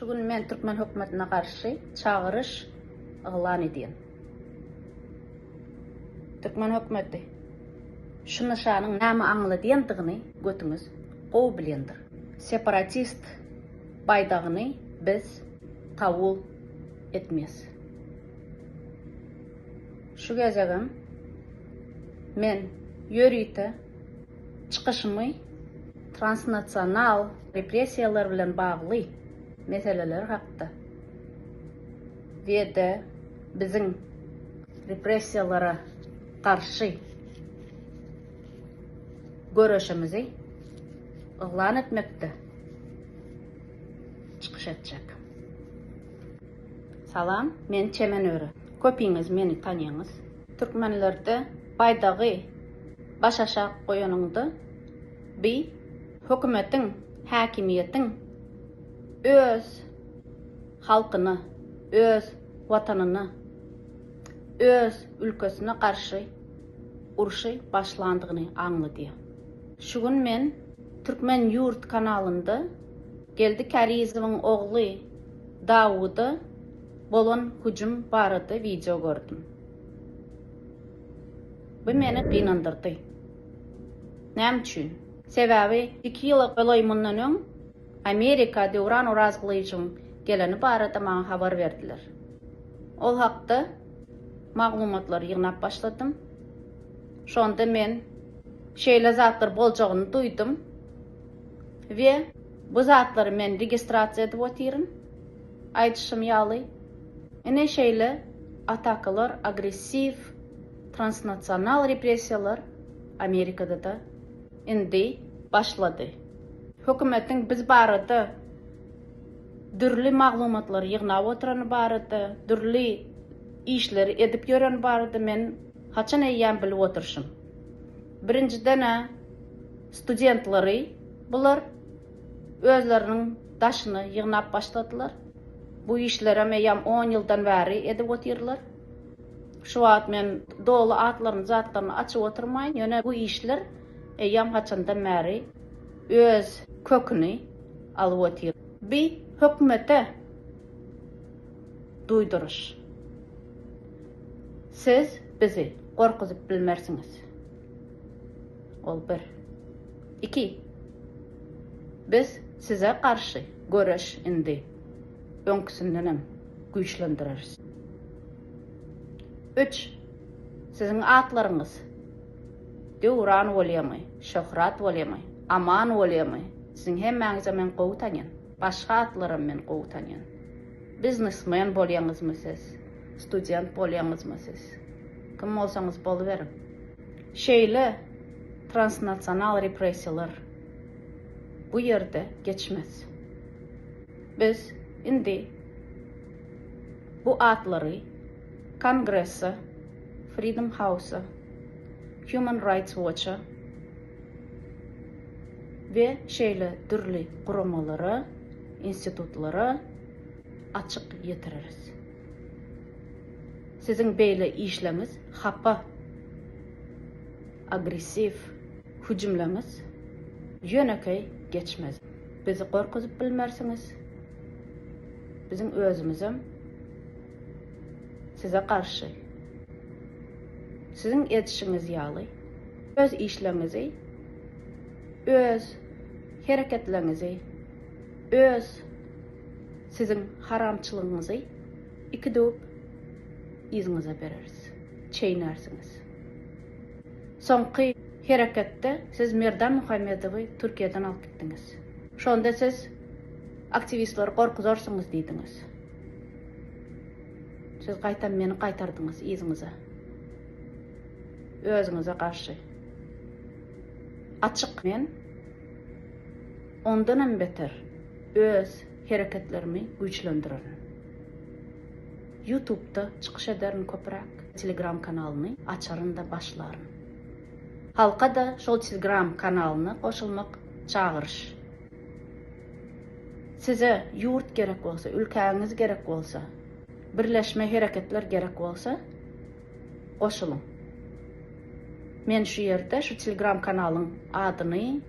Şu gün men Türkmen hökümetine karşı çağırış ılan edeyim. Türkmen hökümeti şu nişanın näme aňladygyny götüňiz gowy bilendir. Separatist baydagyny biz kabul etmez. Şu gezegem men ýörüýte çıkışymy transnasional repressiýalar bilen bagly meseleler hakda. Ve de bizim repressiyalara karşı görüşümüzü ılan etmekte çıkış edecek. Salam, men Çemen Örü. Köpüňiz meni tanıýaňyz. Türkmenlerde baydagy baş aşak goýanyndy bir hökümetiň, häkimiýetiň öz halkyny, öz watanyny, öz ülkesine karşı uruşy başlandygyny aňlady. Şu gün men Türkmen Yurt kanalynda Geldi Karizowyň ogly Dawuda bolan hüjüm barada video gördüm. Bu meni gynandyrdy. Näme üçin? Sebäbi 2 ýyl bolýandan öň Amerikada uran urazgylyjyň geleni barada maňa habar berdiler. Ol hakda maglumatlar ýygnap başladym. Şonda men şeýle zatlar boljagyny duýdum we bu zatlary men registrasiýa edip otyryň. Aýdyşym ýaly. Ene şeýle atakalar, agressiv, transnasional repressiýalar Amerikada da indi başlady. Hökümetiň biz barada dürli maglumatlar ýygnap oturany barada, dürli işler edip ýören barada men haçan eýýän bilip oturşym. Birinciden studentlary bular özleriniň daşyny ýygnap başladylar. Bu işlere meýam 10 ýyldan bäri edip otyrlar. Şu wagt men dolu atlaryny zatlaryny açyp oturmaýyn. Ýöne bu işler eýam haçandan bäri öz köküni alyp otyr. Bir hökümete duýduruş. Siz bizi gorkuzyp bilmersiňiz. Ol bir. 2. Biz size karşı görüş indi öňküsündenem güýçlendireriz. 3. Sizin atlaryňyz döwran bolýarmy, şöhrat bolýarmy, aman bolýarmy? Sizin hemmäňize men gowy tanýan. Başga atlarym men gowy tanýan. Biznesmen bolýaňyzmy siz? Student bolýaňyzmy siz? Kim bolsaňyz boluberin. Şeýle transnasional repressiýalar bu ýerde geçmez. Biz indi bu atlary Kongressa, Freedom House'a, Human Rights Watch'a ve şeýle dürli guramalara, institutlara açyk ýetireriz. Sizin beýle işlemiz hapa, agressiv hüjümlemiz ýönekey geçmez. Bizi gorkuzyp bilmersiňiz. Bizim özümizem size karşı sizin etişiňiz ýaly öz işlemizi, öz hereketlerinizi, öz sizin haramçylygyňyzy iki döp iziňize bereriz, çeýnersiňiz. Soňky herekette siz Merdan Muhammedowy Türkiýeden alyp gitdiňiz. Şonda siz aktivistler gorkuzarsyňyz diýdiňiz. Siz gaýtan meni gaýtardyňyz iziňize. Özüňize garşy. Açyk men ondanam beter öz hereketlerimi güýçlendirerim. YouTube'da çykyş ederim köpürak. Telegram kanalyny açaryn da başlarym. Halka da şol Telegram kanalyna goşulmak çağırış. Size yurt gerek bolsa, ülkäňiz gerek bolsa, birleşme hereketler gerek bolsa, goşulun. Men şu ýerde şu Telegram kanalyň adyny,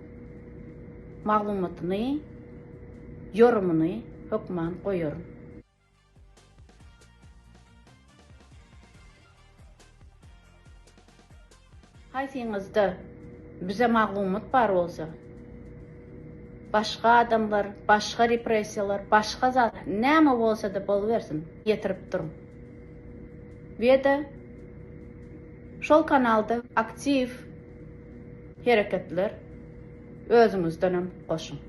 maglumatyny, yorumuny hökman koyuyorum. Haysiňizde bize maglumat bar bolsa, başga adamlar, başga repressiyalar, başga zat näme bolsa da boluversin, getirip durum. Ve de şol kanalda aktiv hareketler özüňizden hem goşun.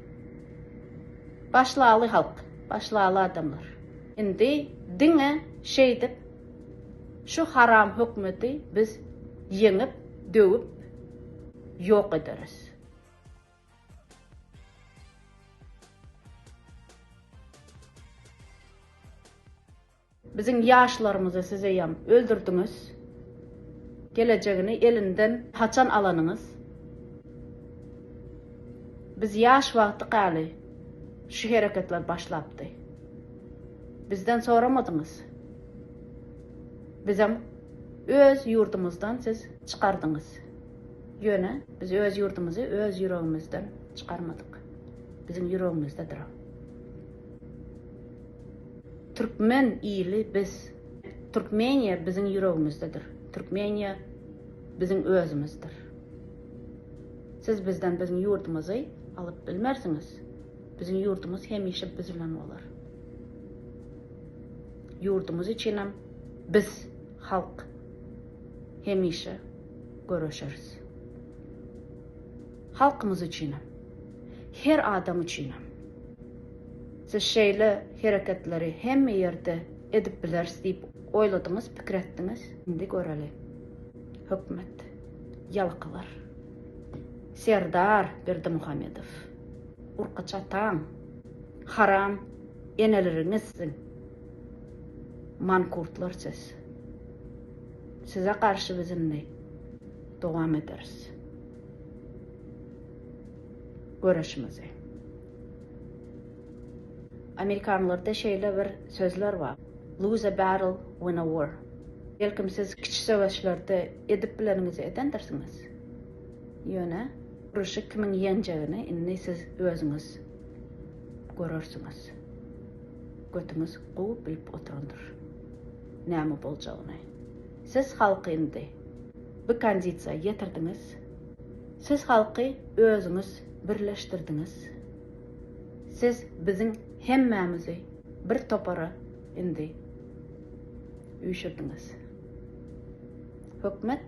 Başlaly halk, başlaly adamlar. Indi diňe şeýdip şu haram hökmeti biz yeňip, döwüp ýok ederiz. Bizim yaşlarımızı size yam öldürdünüz. Geleceğini elinden haçan alanınız. Biz yaş wagty galy şu hareketler başlapdy. Bizden soramadınız. Bizim öz yurdumuzdan siz çıkardınız. Yöne biz öz yurdumuzu öz yüreğimizden çıkarmadık. Bizim yüreğimizdedir o. Türkmen iyili biz. Türkmeniya bizim yüreğimizdedir. Türkmeniya bizim özümüzdir. Siz bizden bizim yurdumuzu alıp bilmersiniz. Bizim yurdumuz hemişe bizden olar. Yurdumuz için biz halk hemişe görüşürüz. Halkımız için, her adam için. Siz şeýle hareketleri hemme yerde edip bilersiz diýip oyladınız, pikir etdiniz. Indi göreli. Hökmet, yalqylar. Serdar Berdimuhamedov, Urqaç atan, haram eneleriňizsin. Mankurtlar siz. Size karşı bizimle devam ederiz. Görüşümüze. Amerikanlarda şeýle bir sözler var. Lose a battle, win a war. Belkim siz kiçik söwüşlerde edip bileniňizi edendirsiniz. Ýöne, uruşy kimiň ýenjegini indi siz özüňiz görürsiňiz. Götüňiz gowy bilip oturandyr. Näme boljagyny. Siz halky indi bu kondisiýa ýetirdiňiz. Siz halky özüňiz birleşdirdiňiz. Siz biziň hemmämizi bir topara indi üýşürdiňiz. Hökmet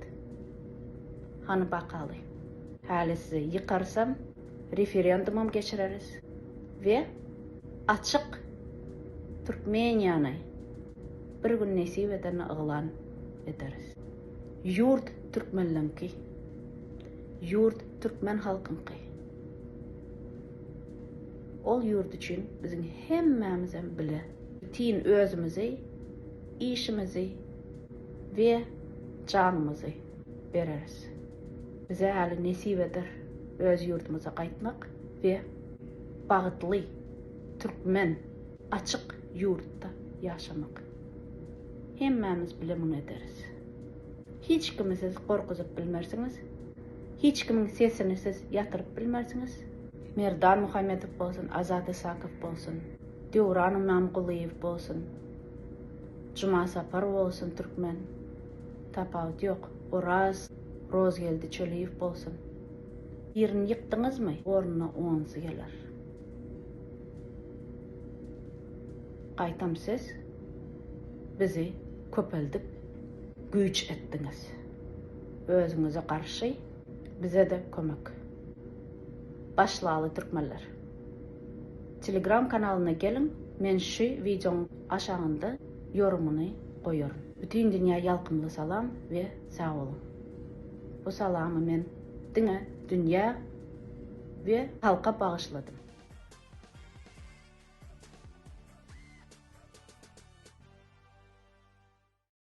hany bakaly. Häli sizi ýykarsam referendumam geçireriz ve açyk Türkmeniýany bir gün nesip edeni ıglan ederiz. Yurt Türkmenlenki, yurt Türkmen halkınki. Ol yurt için bizim hemmämizden bile tin özümüzi, işimizi ve canımızı bereriz. Bize hali nesip eder öz yurtumuza qaytmak ve bagıtly Türkmen açık yurtta yaşamak. Hemmämiz bile bunu ederiz. Hiç kimi siz korkuzup bilmersiniz. Hiç kimin sesini siz yatırıp bilmersiniz. Merdan Muhamedov bolsun, Azat Isakov bolsun, Dewran Mamguliyev bolsun, Juma Sapar bolsun Türkmen. Tapawut yok. Oraz Rozgeldi Çöleyev bolsun. Birini yıktınız mı? Ornuna oňsy geler. Qaytam siz bizi köpeldip güç etdiniz. Özüňize karşı bize de kömek. Başlaly Türkmenler. Telegram kanalyna gelin. Men şu videoň aşağında yorumuny goýarym. Bütün dünya ýalkymly salam ve sağ olun. Bu salamy men diňe, dünýä ve halka bagyşladym.